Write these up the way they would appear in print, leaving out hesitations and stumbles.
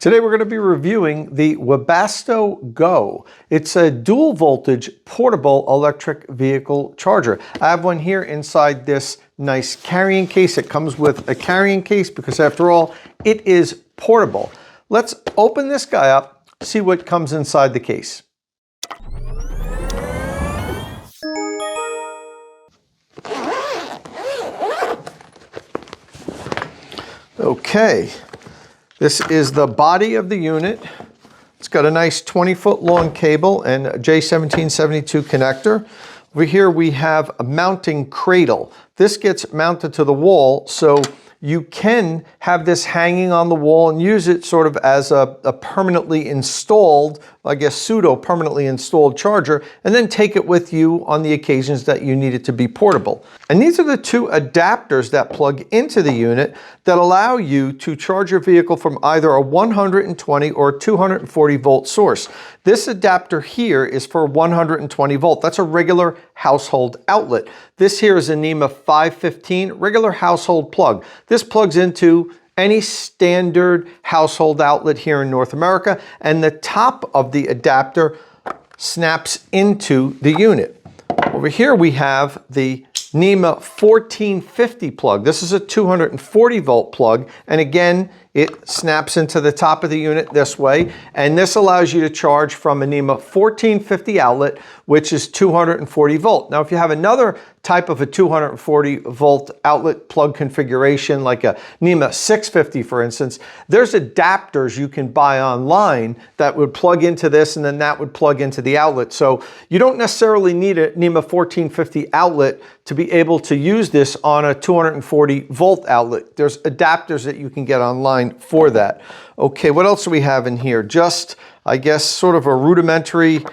Today we're going to be reviewing the Webasto Go. It's a dual voltage portable electric vehicle charger. I have one here inside this nice carrying case. It comes with a carrying case because after all, it is portable. Let's open this guy up, see what comes inside the case. Okay. This is the body of the unit. It's got a nice 20-foot long cable and a J1772 connector. Over here we have a mounting cradle. This gets mounted to the wall, so you can have this hanging on the wall and use it sort of as a permanently installed, I guess pseudo-permanently installed charger, and then take it with you on the occasions that you need it to be portable. And these are the two adapters that plug into the unit that allow you to charge your vehicle from either a 120 or 240 volt source. This adapter here is for 120 volt. That's a regular household outlet. This here is a NEMA 515 regular household plug. This plugs into any standard household outlet here in North America, and the top of the adapter snaps into the unit. Over here we have the NEMA 1450 plug. This is a 240 volt plug, and again, it snaps into the top of the unit this way, and this allows you to charge from a NEMA 1450 outlet, which is 240 volt. Now, if you have another type of a 240 volt outlet plug configuration, like a NEMA 650, for instance, there's adapters you can buy online that would plug into this, and then that would plug into the outlet. So you don't necessarily need a NEMA 1450 outlet to be able to use this on a 240 volt outlet. There's adapters that you can get online for that. Okay, what else do we have in here? Just, I guess, sort of a rudimentary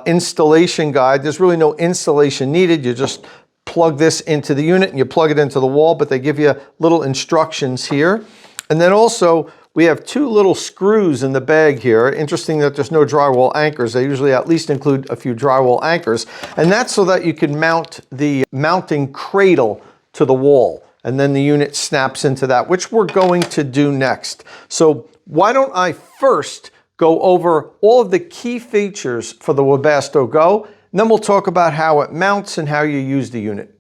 installation guide. There's really no installation needed. You just plug this into the unit and you plug it into the wall, but they give you little instructions here. And then also, we have two little screws in the bag here. Interesting that there's no drywall anchors. They usually at least include a few drywall anchors. And that's so that you can mount the mounting cradle to the wall. And then the unit snaps into that, which we're going to do next. So why don't I first go over all of the key features for the Webasto Go, and then we'll talk about how it mounts and how you use the unit.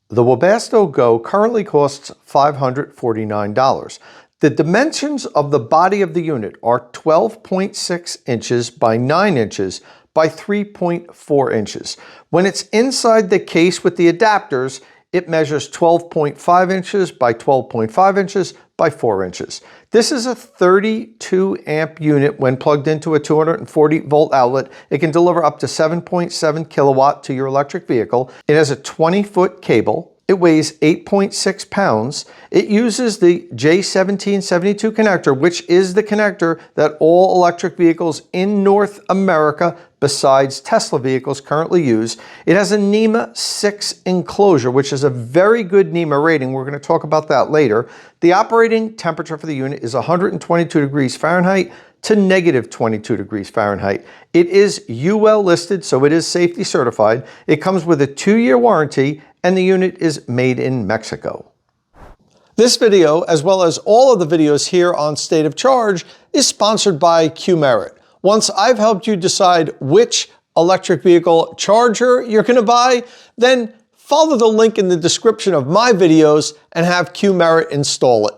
The Webasto Go currently costs $549. The dimensions of the body of the unit are 12.6 inches by 9 inches by 3.4 inches. When it's inside the case with the adapters, it measures 12.5 inches by 12.5 inches by 4 inches. This is a 32 amp unit. When plugged into a 240 volt outlet, it can deliver up to 7.7 kilowatt to your electric vehicle. It has a 20-foot cable. It weighs 8.6 pounds. It uses the J1772 connector, which is the connector that all electric vehicles in North America, besides Tesla vehicles, currently use. It has a NEMA 6 enclosure, which is a very good NEMA rating. We're going to talk about that later. The operating temperature for the unit is 122 degrees Fahrenheit to negative 22 degrees Fahrenheit. It is UL listed, so it is safety certified. It comes with a 2-year warranty, and the unit is made in Mexico. This video, as well as all of the videos here on State of Charge, is sponsored by Qmerit. Once I've helped you decide which electric vehicle charger you're going to buy, then follow the link in the description of my videos and have Qmerit install it.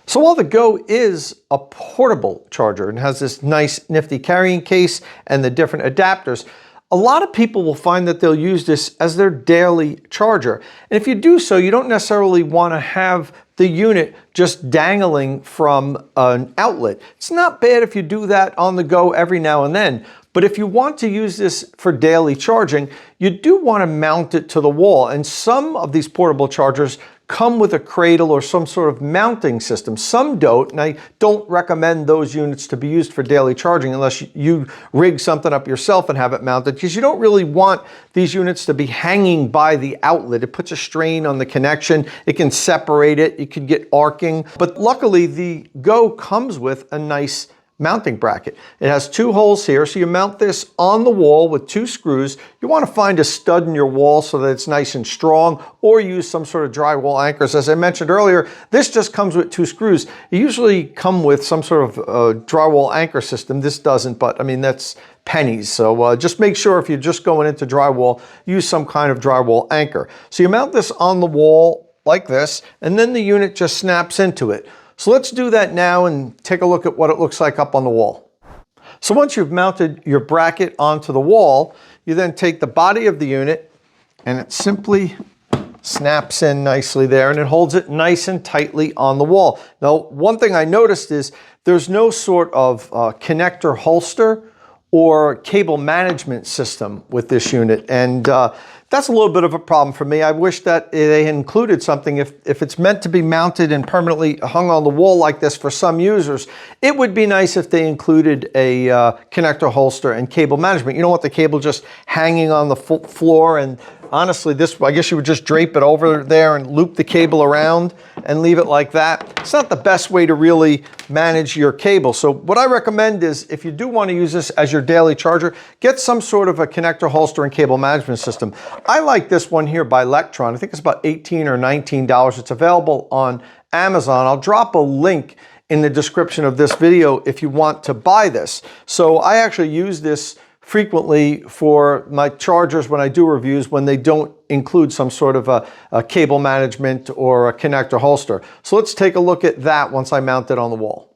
So while the Go is a portable charger and has this nice nifty carrying case and the different adapters, a lot of people will find that they'll use this as their daily charger. And if you do so, you don't necessarily want to have the unit just dangling from an outlet. It's not bad if you do that on the go every now and then. But if you want to use this for daily charging, you do want to mount it to the wall. And some of these portable chargers come with a cradle or some sort of mounting system. Some don't, and I don't recommend those units to be used for daily charging unless you rig something up yourself and have it mounted, because you don't really want these units to be hanging by the outlet. It puts a strain on the connection. It can separate it. It could get arcing. But luckily, the Go comes with a nice mounting bracket. It has 2 holes here, so you mount this on the wall with 2 screws. You want to find a stud in your wall so that it's nice and strong, or use some sort of drywall anchors. As I mentioned earlier, this just comes with 2 screws. You usually come with some sort of drywall anchor system. This doesn't, but I mean, that's pennies. So just make sure if you're just going into drywall, use some kind of drywall anchor. So you mount this on the wall like this, and then the unit just snaps into it. So let's do that now and take a look at what it looks like up on the wall. So once you've mounted your bracket onto the wall, you then take the body of the unit and it simply snaps in nicely there, and it holds it nice and tightly on the wall. Now, one thing I noticed is there's no sort of connector holster or cable management system with this unit, and that's a little bit of a problem for me. I wish that they included something. If it's meant to be mounted and permanently hung on the wall like this for some users, it would be nice if they included a connector holster and cable management. You don't want the cable just hanging on the floor, and honestly, I guess you would just drape it over there and loop the cable around and leave it like that. It's not the best way to really manage your cable. So what I recommend is, if you do want to use this as your daily charger, get some sort of a connector holster and cable management system. I like this one here by Lectron. I think it's about $18 or $19. It's available on Amazon. I'll drop a link in the description of this video if you want to buy this. So I actually use this frequently for my chargers when I do reviews, when they don't include some sort of a cable management or a connector holster. So let's take a look at that once I mount it on the wall.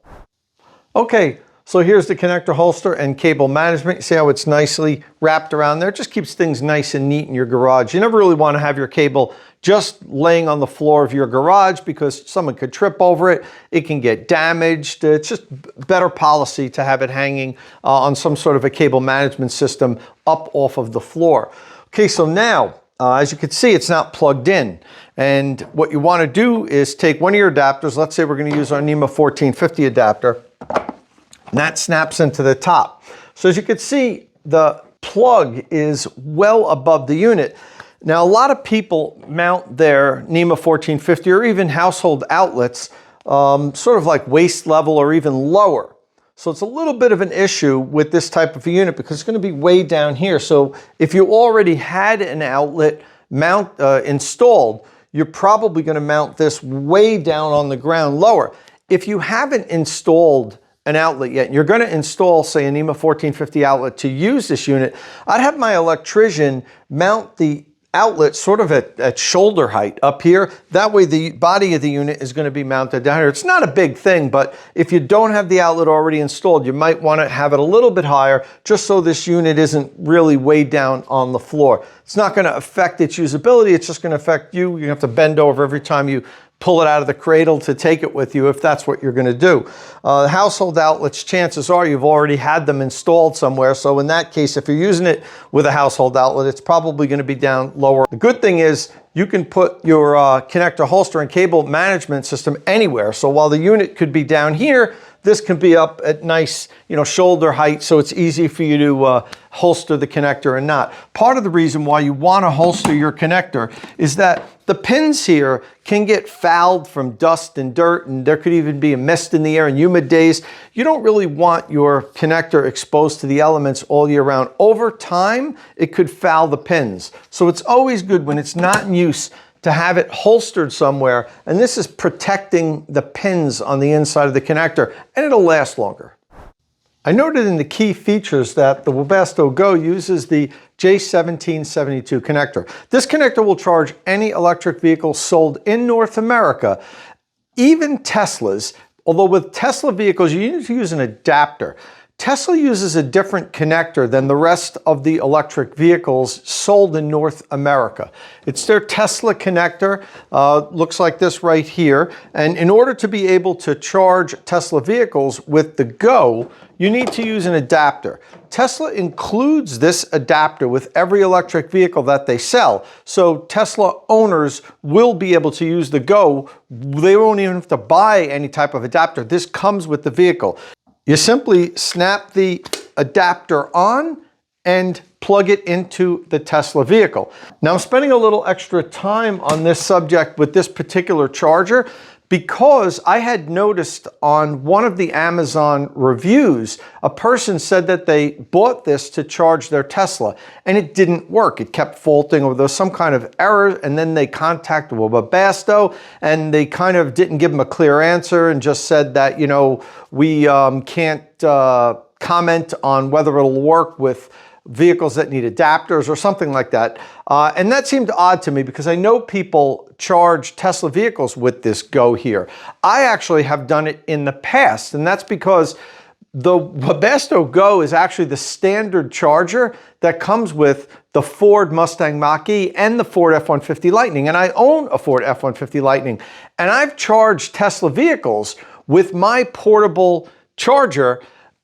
Okay, so here's the connector holster and cable management. You see how it's nicely wrapped around there? It just keeps things nice and neat in your garage. You never really want to have your cable just laying on the floor of your garage because someone could trip over it. It can get damaged. It's just better policy to have it hanging on some sort of a cable management system up off of the floor. Okay, so now, as you can see, it's not plugged in. And what you want to do is take one of your adapters. Let's say we're going to use our NEMA 1450 adapter. And that snaps into the top. So as you can see, the plug is well above the unit. Now, a lot of people mount their NEMA 1450 or even household outlets sort of like waist level or even lower. So it's a little bit of an issue with this type of a unit because it's going to be way down here. So if you already had an outlet installed, you're probably going to mount this way down on the ground lower. If you haven't installed an outlet yet, and you're going to install, say, a NEMA 1450 outlet to use this unit, I'd have my electrician mount the outlet sort of at shoulder height up here. That way the body of the unit is going to be mounted down here. It's not a big thing, but if you don't have the outlet already installed, you might want to have it a little bit higher just so this unit isn't really way down on the floor. It's not going to affect its usability. It's just going to affect you. You have to bend over every time you pull it out of the cradle to take it with you if that's what you're going to do. Household outlets, chances are you've already had them installed somewhere. So in that case, if you're using it with a household outlet, it's probably going to be down lower. The good thing is you can put your connector holster and cable management system anywhere. So while the unit could be down here, this can be up at nice, shoulder height, so it's easy for you to holster the connector and not. Part of the reason why you want to holster your connector is that the pins here can get fouled from dust and dirt, and there could even be a mist in the air in humid days. You don't really want your connector exposed to the elements all year round. Over time, it could foul the pins. So it's always good when it's not in use to have it holstered somewhere, and this is protecting the pins on the inside of the connector, and it'll last longer. I noted in the key features that the Webasto Go uses the J1772 connector. This connector will charge any electric vehicle sold in North America, even Teslas, although with Tesla vehicles you need to use an adapter. Tesla uses a different connector than the rest of the electric vehicles sold in North America. It's their Tesla connector, looks like this right here. And in order to be able to charge Tesla vehicles with the Go, you need to use an adapter. Tesla includes this adapter with every electric vehicle that they sell. So Tesla owners will be able to use the Go. They won't even have to buy any type of adapter. This comes with the vehicle. You simply snap the adapter on and plug it into the Tesla vehicle. Now, I'm spending a little extra time on this subject with this particular charger because I had noticed on one of the Amazon reviews, a person said that they bought this to charge their Tesla and it didn't work. It kept faulting, or there was some kind of error, and then they contacted Webasto and they kind of didn't give them a clear answer and just said that, you know, we can't comment on whether it'll work with vehicles that need adapters or something like that. And that seemed odd to me because I know people charge Tesla vehicles with this Go here. I actually have done it in the past, and that's because the Webasto Go is actually the standard charger that comes with the Ford Mustang Mach-E and the Ford F-150 Lightning. And I own a Ford F-150 Lightning, and I've charged Tesla vehicles with my portable charger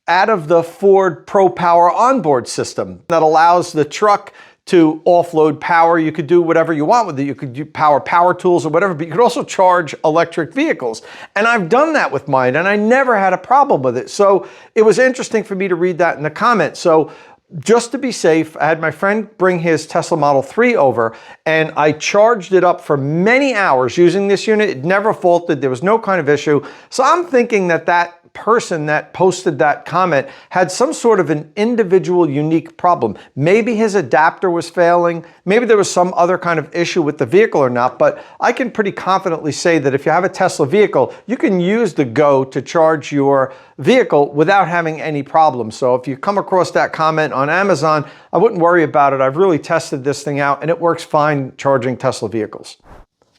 out of the Ford Pro Power onboard system that allows the truck to offload power. You could do whatever you want with it. You could do power tools or whatever, but you could also charge electric vehicles. And I've done that with mine, and I never had a problem with it. So it was interesting for me to read that in the comments. So just to be safe, I had my friend bring his Tesla Model 3 over, and I charged it up for many hours using this unit. It never faulted. There was no kind of issue. So I'm thinking that that person that posted that comment had some sort of an individual unique problem. Maybe his adapter was failing, maybe there was some other kind of issue with the vehicle or not, but I can pretty confidently say that if you have a Tesla vehicle, you can use the Go to charge your vehicle without having any problems. So if you come across that comment on Amazon, I wouldn't worry about it. I've really tested this thing out and it works fine charging Tesla vehicles.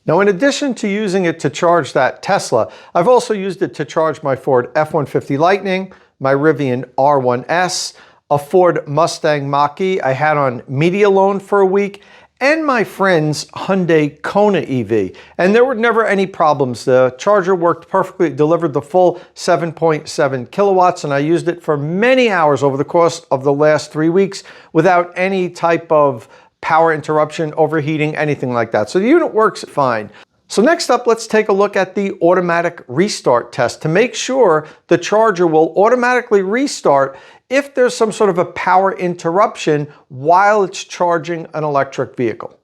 Now, in addition to using it to charge that Tesla, I've also used it to charge my Ford F-150 Lightning, my Rivian R1S, a Ford Mustang Mach-E I had on media loan for a week, and my friend's Hyundai Kona EV. And there were never any problems. The charger worked perfectly. It delivered the full 7.7 kilowatts, and I used it for many hours over the course of the last 3 weeks without any type of power interruption, overheating, anything like that. So the unit works fine. So next up, let's take a look at the automatic restart test to make sure the charger will automatically restart if there's some sort of a power interruption while it's charging an electric vehicle.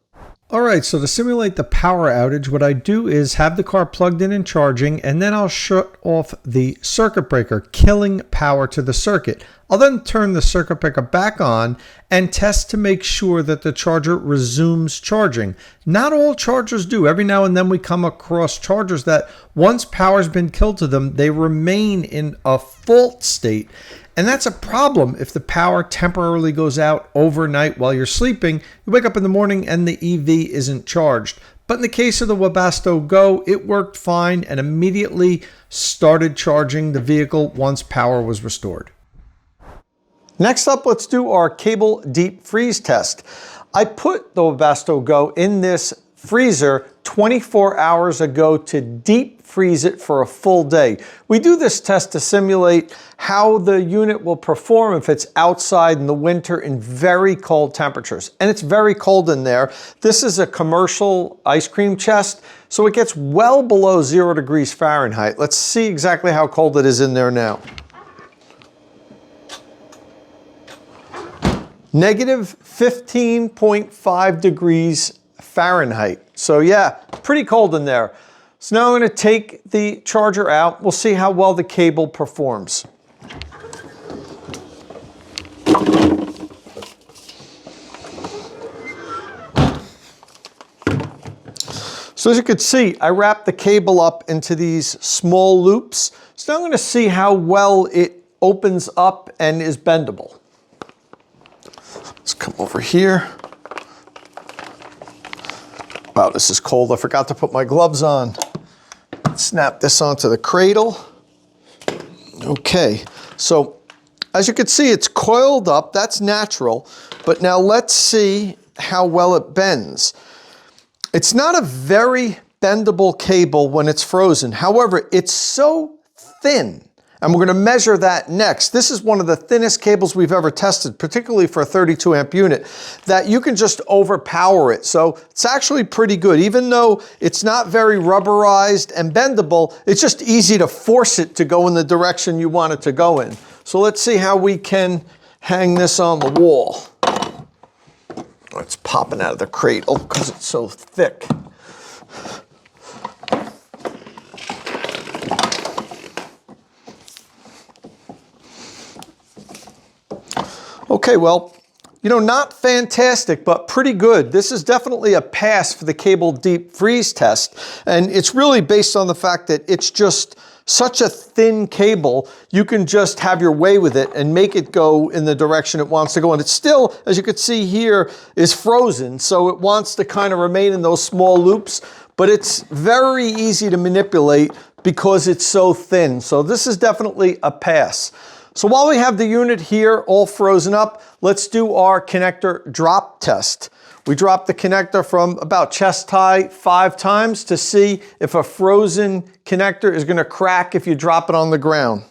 All right, so to simulate the power outage, what I do is have the car plugged in and charging, and then I'll shut off the circuit breaker, killing power to the circuit. I'll then turn the circuit breaker back on and test to make sure that the charger resumes charging. Not all chargers do. Every now and then we come across chargers that once power's been killed to them, they remain in a fault state. And that's a problem if the power temporarily goes out overnight while you're sleeping. You wake up in the morning and the EV isn't charged. But in the case of the Webasto Go, it worked fine and immediately started charging the vehicle once power was restored. Next up, let's do our cable deep freeze test. I put the Webasto Go in this freezer 24 hours ago to deep freeze it for a full day. We do this test to simulate how the unit will perform if it's outside in the winter in very cold temperatures. And it's very cold in there. This is a commercial ice cream chest, so it gets well below 0 degrees Fahrenheit. Let's see exactly how cold it is in there now. Negative 15.5 degrees Fahrenheit. So yeah, pretty cold in there. So now I'm going to take the charger out. We'll see how well the cable performs. So as you can see, I wrapped the cable up into these small loops. So now I'm going to see how well it opens up and is bendable. Let's come over here. Wow, this is cold. I forgot to put my gloves on. Snap this onto the cradle. Okay, so as you can see, it's coiled up. That's natural. But now let's see how well it bends. It's not a very bendable cable when it's frozen. However, it's so thin. And we're going to measure that next. This is one of the thinnest cables we've ever tested, particularly for a 32 amp unit, that you can just overpower it. So it's actually pretty good. Even though it's not very rubberized and bendable, it's just easy to force it to go in the direction you want it to go in. So let's see how we can hang this on the wall. Oh, it's popping out of the cradle because it's so thick. Okay, well, you know, not fantastic, but pretty good. This is definitely a pass for the cable deep freeze test. And it's really based on the fact that it's just such a thin cable, you can just have your way with it and make it go in the direction it wants to go. And it's still, as you can see here, is frozen. So it wants to kind of remain in those small loops, but it's very easy to manipulate because it's so thin. So this is definitely a pass. So while we have the unit here all frozen up, let's do our connector drop test. We drop the connector from about chest high 5 times to see if a frozen connector is going to crack if you drop it on the ground.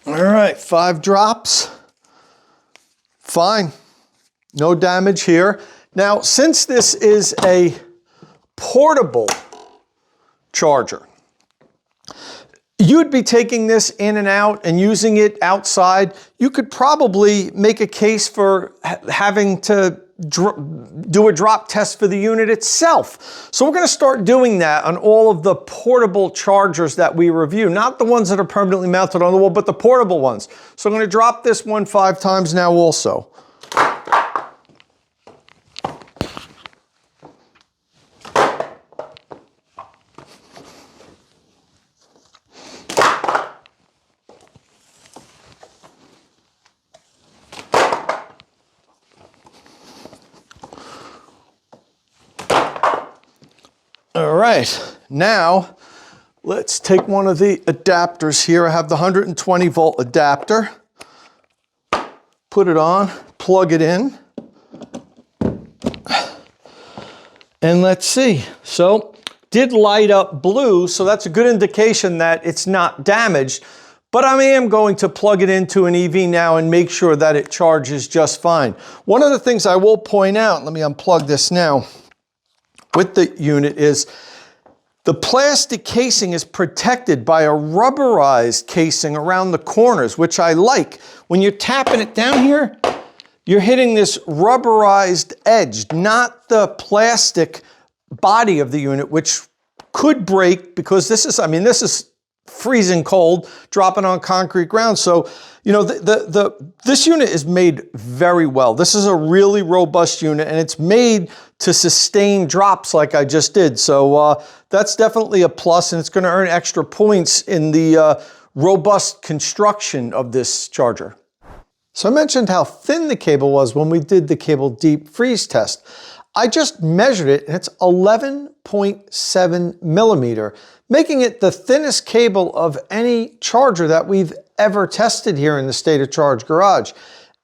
All right, 5 drops. Fine. No damage here. Now, since this is a portable charger, you'd be taking this in and out and using it outside. You could probably make a case for having to do a drop test for the unit itself. So we're going to start doing that on all of the portable chargers that we review, not the ones that are permanently mounted on the wall, but the portable ones. So I'm going to drop this one 5 times now also. All right, now let's take one of the adapters here. I have the 120 volt adapter. Put it on, plug it in, and let's see. So, did light up blue, so that's a good indication that it's not damaged, but I am going to plug it into an EV now and make sure that it charges just fine. One of the things I will point out, let me unplug this now, with the unit is the plastic casing is protected by a rubberized casing around the corners, which I like. When you're tapping it down here, you're hitting this rubberized edge, not the plastic body of the unit, which could break because this is, I mean, this is freezing cold, dropping on concrete ground. So, you know, this unit is made very well. This is a really robust unit, and it's made to sustain drops like I just did. So that's definitely a plus, and it's going to earn extra points in the robust construction of this charger. So I mentioned how thin the cable was when we did the cable deep freeze test. I just measured it, and it's 11.7 millimeter, making it the thinnest cable of any charger that we've ever tested here in the State of Charge Garage.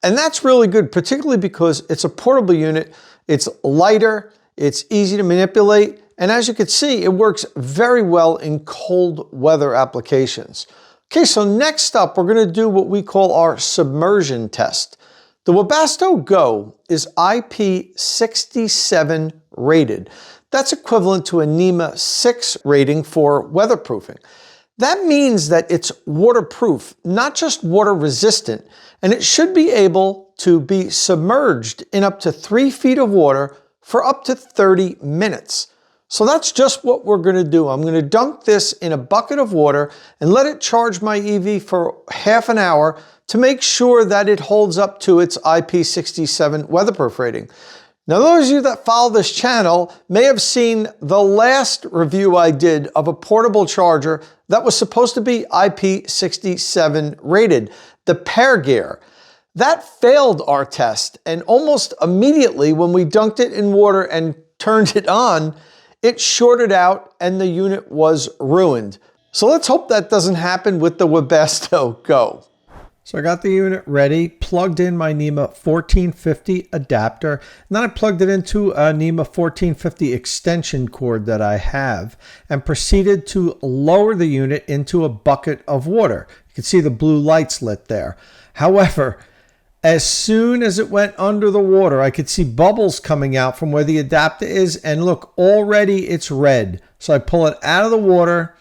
And that's really good, particularly because it's a portable unit, it's lighter, it's easy to manipulate, and as you can see, it works very well in cold weather applications. Okay, so next up, we're going to do what we call our submersion test. The Webasto Go is IP67 rated. That's equivalent to a NEMA 6 rating for weatherproofing. That means that it's waterproof, not just water resistant, and it should be able to be submerged in up to 3 feet of water for up to 30 minutes. So that's just what we're going to do. I'm going to dunk this in a bucket of water and let it charge my EV for half an hour to make sure that it holds up to its IP67 weatherproof rating. Now, those of you that follow this channel may have seen the last review I did of a portable charger that was supposed to be IP67 rated, the Pair Gear. That failed our test, and almost immediately when we dunked it in water and turned it on, it shorted out and the unit was ruined. So let's hope that doesn't happen with the Webasto Go. So I got the unit ready, plugged in my NEMA 1450 adapter, and then I plugged it into a NEMA 1450 extension cord that I have and proceeded to lower the unit into a bucket of water. You can see the blue lights lit there. However, as soon as it went under the water, I could see bubbles coming out from where the adapter is, and look, already it's red. So I pull it out of the water,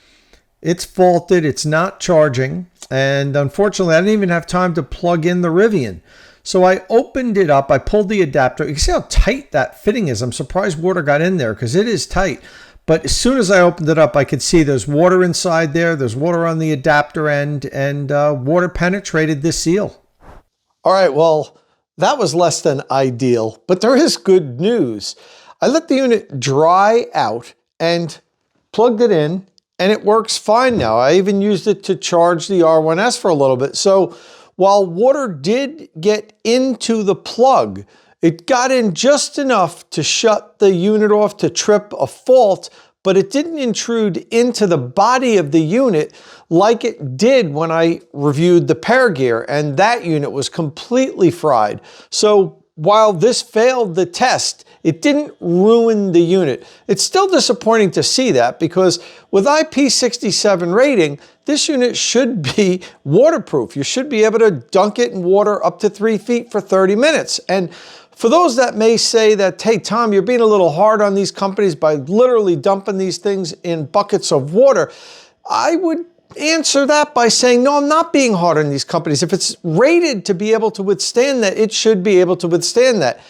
It's faulted, it's not charging, and unfortunately I didn't even have time to plug in the Rivian. So I opened it up, I pulled the adapter. You can see how tight that fitting is. I'm surprised water got in there because it is tight. But as soon as I opened it up, I could see there's water inside there, there's water on the adapter end, and water penetrated the seal. All right, well, that was less than ideal, but there is good news. I let the unit dry out and plugged it in, and it works fine now. I even used it to charge the R1S for a little bit. So while water did get into the plug, it got in just enough to shut the unit off to trip a fault, but it didn't intrude into the body of the unit like it did when I reviewed the Pair Gear, and that unit was completely fried. So while this failed the test, it didn't ruin the unit. It's still disappointing to see that because with IP67 rating, this unit should be waterproof. You should be able to dunk it in water up to 3 feet for 30 minutes. And for those that may say that, hey, Tom, you're being a little hard on these companies by literally dumping these things in buckets of water, I would answer that by saying, no, I'm not being hard on these companies. If it's rated to be able to withstand that, it should be able to withstand that.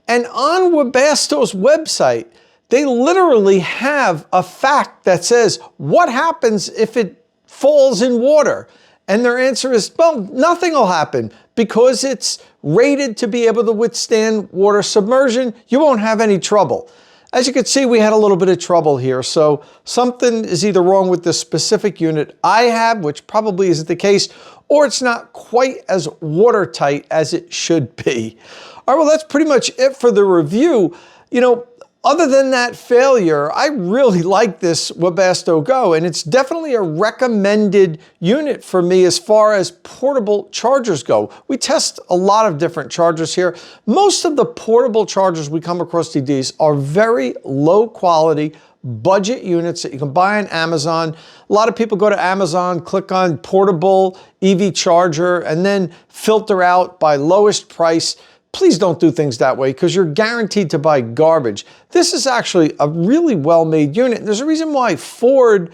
And on Webasto's website, they literally have a fact that says, what happens if it falls in water? And their answer is, well, nothing will happen because it's rated to be able to withstand water submersion. You won't have any trouble. As you can see, we had a little bit of trouble here. So something is either wrong with the specific unit I have, which probably isn't the case, or it's not quite as watertight as it should be. All right, well, that's pretty much it for the review. You know, other than that failure, I really like this Webasto Go, and it's definitely a recommended unit for me as far as portable chargers go. We test a lot of different chargers here. Most of the portable chargers we come across these are very low quality, budget units that you can buy on Amazon. A lot of people go to Amazon, click on portable EV charger, and then filter out by lowest price. Please don't do things that way because you're guaranteed to buy garbage. This is actually a really well-made unit. There's a reason why Ford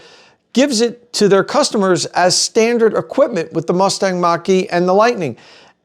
gives it to their customers as standard equipment with the Mustang Mach-E and the Lightning.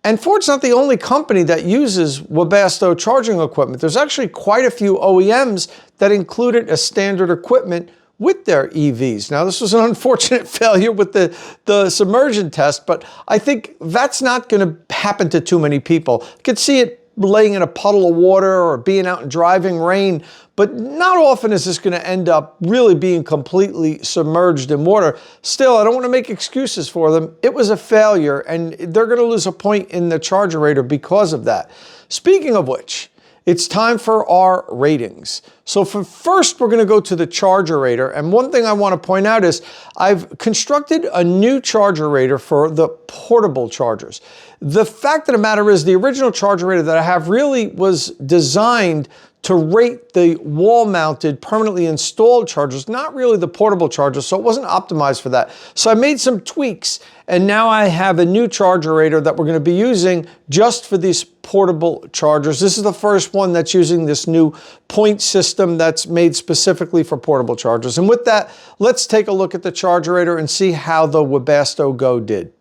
And Ford's not the only company that uses Webasto charging equipment. There's actually quite a few OEMs that include it as standard equipment with their EVs. Now, this was an unfortunate failure with the submersion test, but I think that's not going to happen to too many people. You could see it laying in a puddle of water or being out in driving rain, but not often is this going to end up really being completely submerged in water. Still, I don't want to make excuses for them. It was a failure, and they're going to lose a point in the ChargerRater because of that. Speaking of which, it's time for our ratings. So first, we're going to go to the ChargerRater. And one thing I want to point out is I've constructed a new ChargerRater for the portable chargers. The fact of the matter is the original ChargerRater that I have really was designed to rate the wall-mounted, permanently installed chargers, not really the portable chargers, so it wasn't optimized for that. So I made some tweaks, and now I have a new ChargerRater that we're going to be using just for these portable chargers. This is the first one that's using this new point system that's made specifically for portable chargers. And with that, let's take a look at the ChargerRater and see how the Webasto Go did.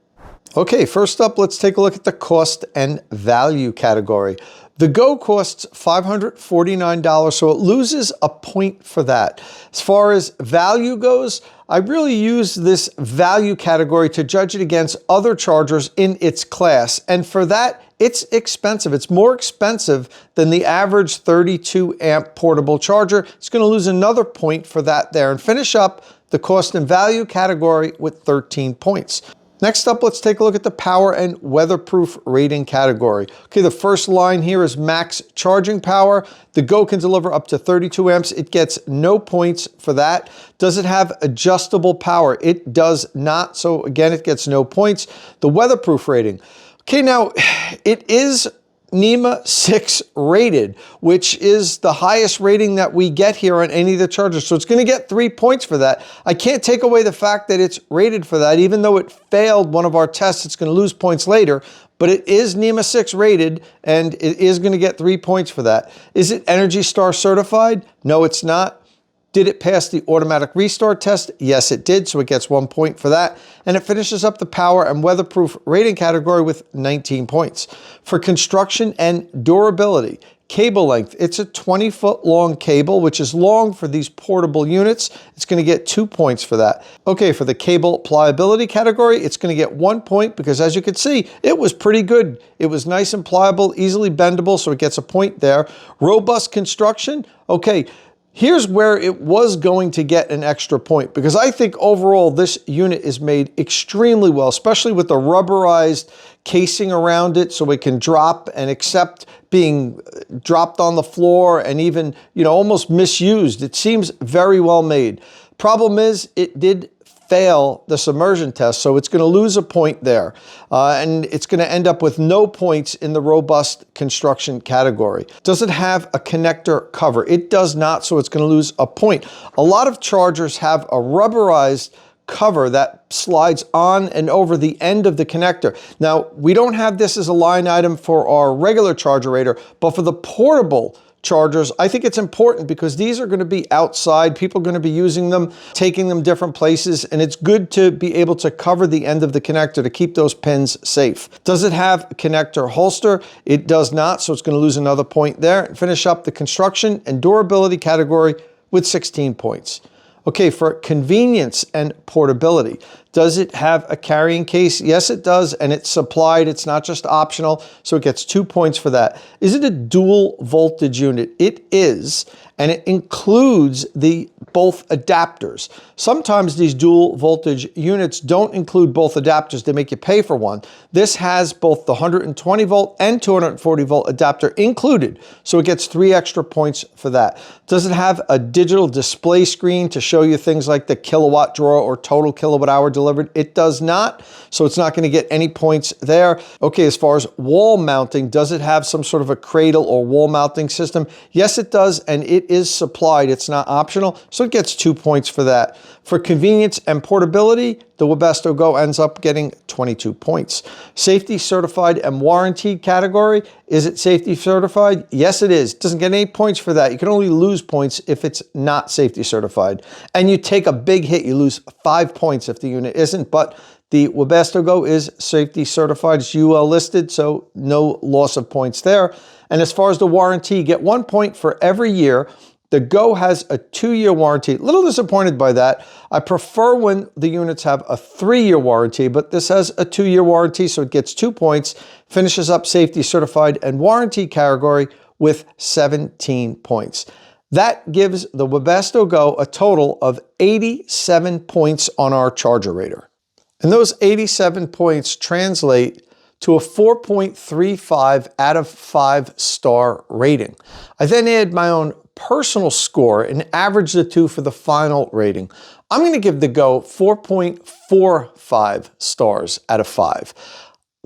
Okay, first up, let's take a look at the cost and value category. The Go costs $549, so it loses a point for that. As far as value goes, I really use this value category to judge it against other chargers in its class. And for that, it's expensive. It's more expensive than the average 32 amp portable charger. It's going to lose another point for that there and finish up the cost and value category with 13 points. Next up, let's take a look at the power and weatherproof rating category. Okay, the first line here is max charging power. The Go can deliver up to 32 amps. It gets no points for that. Does it have adjustable power? It does not. So again, it gets no points. The weatherproof rating. Okay, now it is NEMA 6 rated, which is the highest rating that we get here on any of the chargers. So it's going to get 3 points for that. I can't take away the fact that it's rated for that. Even though it failed one of our tests, it's going to lose points later, but it is NEMA 6 rated and it is going to get 3 points for that. Is it Energy Star certified? No, it's not. Did it pass the automatic restart test? Yes, it did, so it gets 1 point for that. And it finishes up the power and weatherproof rating category with 19 points. For construction and durability, cable length, it's a 20-foot long cable, which is long for these portable units. It's going to get 2 points for that. Okay, for the cable pliability category, it's going to get 1 point because, as you can see, it was pretty good. It was nice and pliable, easily bendable, so it gets a point there. Robust construction, okay. Here's where it was going to get an extra point because I think overall this unit is made extremely well, especially with the rubberized casing around it so it can drop and accept being dropped on the floor and even, almost misused. It seems very well made. Problem is, it did fail the submersion test, so it's going to lose a point there. And it's going to end up with no points in the robust construction category. Does it have a connector cover? It does not, so it's going to lose a point. A lot of chargers have a rubberized cover that slides on and over the end of the connector. Now, we don't have this as a line item for our regular ChargerRater, but for the portable chargers, I think it's important because these are going to be outside. People are going to be using them, taking them different places, and it's good to be able to cover the end of the connector to keep those pins safe. Does it have a connector holster? It does not, so it's going to lose another point there and finish up the construction and durability category with 16 points. Okay, for convenience and portability, does it have a carrying case? Yes, it does, and it's supplied. It's not just optional, so it gets 2 points for that. Is it a dual voltage unit? It is, and it includes both adapters. Sometimes these dual voltage units don't include both adapters. They make you pay for one. This has both the 120 volt and 240 volt adapter included, so it gets 3 extra points for that. Does it have a digital display screen to show you things like the kilowatt draw or total kilowatt hour delivered? It does not, so it's not going to get any points there. Okay, as far as wall mounting, does it have some sort of a cradle or wall mounting system? Yes, it does, and it is supplied. It's not optional, so it gets 2 points for that. For convenience and portability, the Webasto Go ends up getting 22 points. Safety certified and warranty category, is it safety certified? Yes, it is. Doesn't get any points for that. You can only lose points if it's not safety certified. And you take a big hit, you lose 5 points if the unit isn't, but the Webasto Go is safety certified. It's UL listed, so no loss of points there. And as far as the warranty, you get 1 point for every year. The Go has a 2-year warranty. A little disappointed by that. I prefer when the units have a 3-year warranty, but this has a 2-year warranty, so it gets 2 points, finishes up safety certified and warranty category with 17 points. That gives the Webasto Go a total of 87 points on our ChargerRater. And those 87 points translate to a 4.35 out of 5-star rating. I then add my own personal score and average the two for the final rating. I'm going to give the Go 4.45 stars out of 5.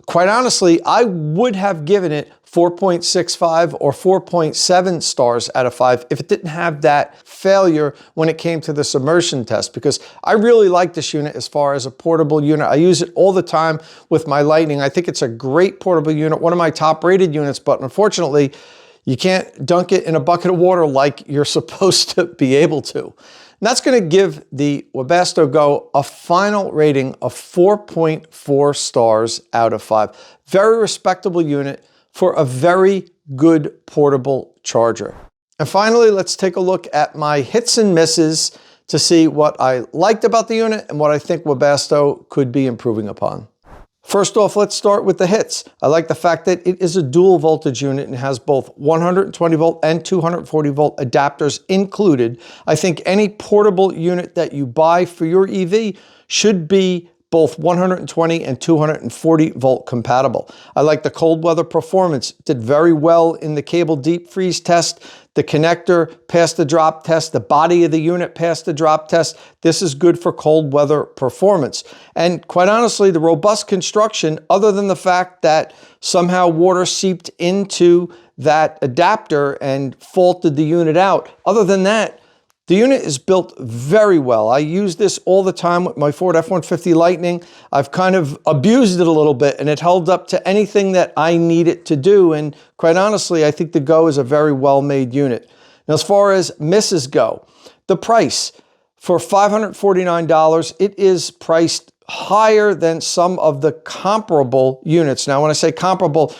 Quite honestly, I would have given it 4.65 or 4.7 stars out of 5 if it didn't have that failure when it came to the submersion test, because I really like this unit as far as a portable unit. I use it all the time with my Lightning. I think it's a great portable unit, one of my top rated units, but unfortunately, you can't dunk it in a bucket of water like you're supposed to be able to. And that's going to give the Webasto Go a final rating of 4.4 stars out of 5. Very respectable unit for a very good portable charger. And finally, let's take a look at my hits and misses to see what I liked about the unit and what I think Webasto could be improving upon. First off, let's start with the hits. I like the fact that it is a dual voltage unit and has both 120 volt and 240 volt adapters included. I think any portable unit that you buy for your EV should be both 120 and 240 volt compatible. I like the cold weather performance. It did very well in the cable deep freeze test. The connector passed the drop test. The body of the unit passed the drop test. This is good for cold weather performance. And quite honestly, the robust construction, other than the fact that somehow water seeped into that adapter and faulted the unit out, other than that, the unit is built very well. I use this all the time with my Ford F-150 Lightning. I've kind of abused it a little bit, and it held up to anything that I need it to do. And quite honestly, I think the Go is a very well-made unit. Now, as far as misses go, The price for $549, it is priced higher than some of the comparable units. Now, when I say comparable,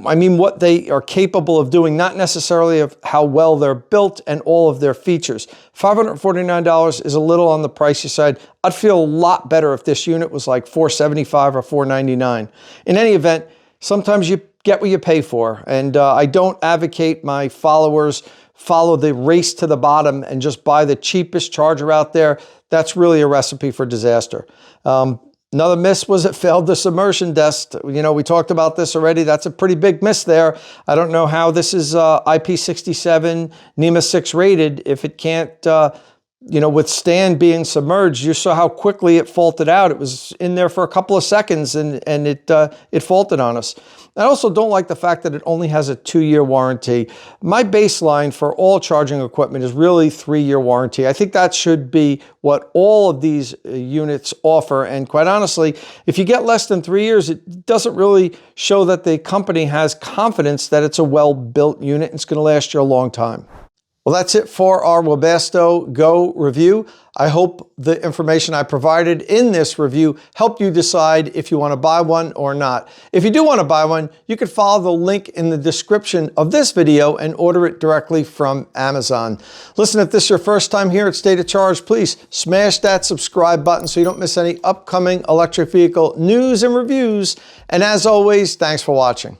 I mean what they are capable of doing, not necessarily of how well they're built and all of their features. $549 is a little on the pricey side. I'd feel a lot better if this unit was like $475 or $499. In any event, sometimes you get what you pay for, and I don't advocate my followers follow the race to the bottom and just buy the cheapest charger out there. That's really a recipe for disaster. Another miss was it failed the submersion test. You know, we talked about this already. That's a pretty big miss there. I don't know how this is IP67 NEMA 6 rated if it can't, withstand being submerged. You saw how quickly it faulted out. It was in there for a couple of seconds and it faulted on us. I also don't like the fact that it only has a 2-year warranty. My baseline for all charging equipment is really 3-year warranty. I think that should be what all of these units offer. And quite honestly, if you get less than 3 years, it doesn't really show that the company has confidence that it's a well-built unit and it's going to last you a long time. Well, that's it for our Webasto Go review. I hope the information I provided in this review helped you decide if you want to buy one or not. If you do want to buy one, you can follow the link in the description of this video and order it directly from Amazon. Listen, if this is your first time here at State of Charge, please smash that subscribe button so you don't miss any upcoming electric vehicle news and reviews. And as always, thanks for watching.